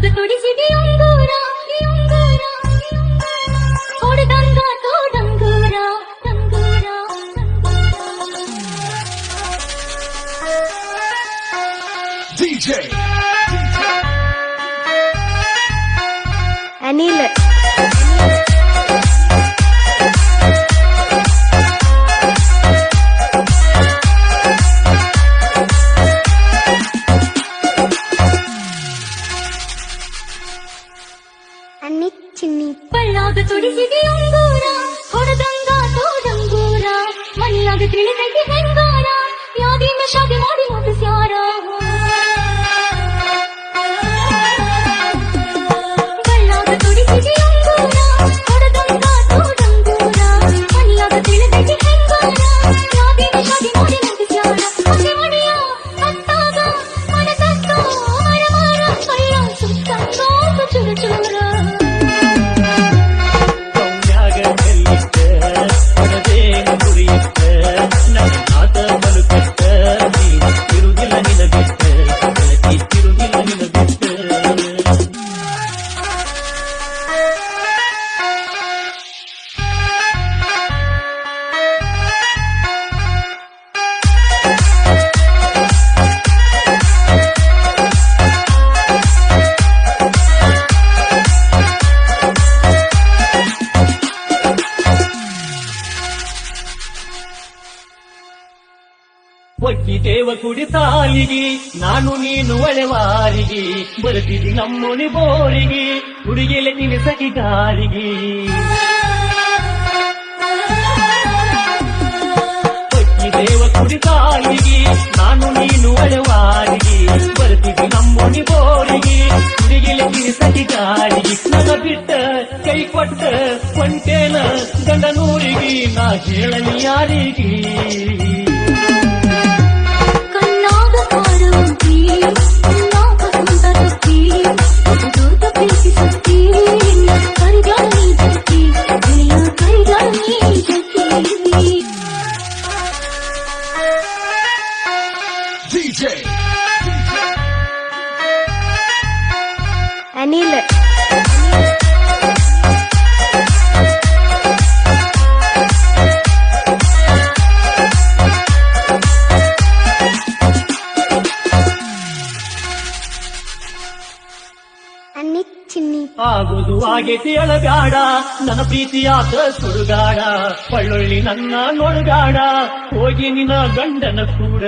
ಕಣ್ಣಾಗ ತೊಡಿಸಿದಿ ಅಂಗೂರ ಹೊಡೆದಂಗ ತೋಡಂಗೂರ DJ ಅನಿಲ್ ಅನ್ನಿ ಚಿನ್ನಿ ಕಣ್ಣಾಗ ತೊಡಿಸಿದಿ ಅಂಗೂರ ಹೊಡೆದಂಗ ತೋಡಂಗೂರ ಮಣ್ಣಾಗ ತಿಳಿದಂಗೆ ಹೆಂಗಾರ ಯಾದಿನ ಶಾದಿ ಮಾಡಿ ಮುಗಿಸ್ಯಾರ ಕಣ್ಣಾಗ ತೊಡಿಸಿದಿ ಅಂಗೂರ ಹೊಡೆದಂಗ ತೋಡಂಗೂರ ಮಣ್ಣಾಗ ತಿಳಿದಂಗೆ ಹೆಂಗಾರ ಯಾದಿನ ಶಾದಿ ಮಾಡಿ ಮುಗಿಸ್ಯಾರ ಹಸಿ ಮಡಿಯ ಹತ್ತಾಗ ಮನಸತ್ತೋ ಮರಮಾರ ಕೈಯ ಸುತ್ತಂಗ ಚುರು ಚೂರ ಒಟ್ಟಿದ್ದೇವ ಕುಡಿ ತಾಲಿಗಿ ನಾನು ನೀನು ಒಳೆವಾರಿಗೆ ಬರುತ್ತಿದ್ದಿ ನಮ್ಮೊನಿ ಬೋರಿಗೆ ಹುಡುಗಿಲೆ ತಿನಿಸಗಿ ಗಾರಿಗೆ ಒಟ್ಟಿದ್ದೇವ ಕುಡಿ ತಾಲಿಗಿ ನಾನು ನೀನು ಒಳೆವಾರಿಗೆ ಬರುತ್ತಿದ್ದಿ ನಮ್ಮೊನಿ ಬೋರಿಗೆ ಹುಡುಗಿಲೆ ತಿನಿಸಗಿ ಗಾರಿಗೆ ನನ್ನ ಬಿಟ್ಟ ಕೈ ಕೊಟ್ಟ ಕೊಂಟೇನ ಗಂಡನೂರಿಗೆ ನಾ ಹೇಳಲಿ ಯಾರಿಗೆ DJ ಅನಿಲ್ ಅನ್ನಿ ಚಿನ್ನಿ ಆಗುದು ಆಗೇತಿ ಅಳಗಾಡ ನನ್ನ ಪ್ರೀತಿಯಾದ ಸುಡುಗಾಡ ಪಳ್ಳೊಳ್ಳಿ ನನ್ನ ನೋಡುಗಾಡ ಹೋಗಿ ನಿನ್ನ ಗಂಡನ ಕೂಡ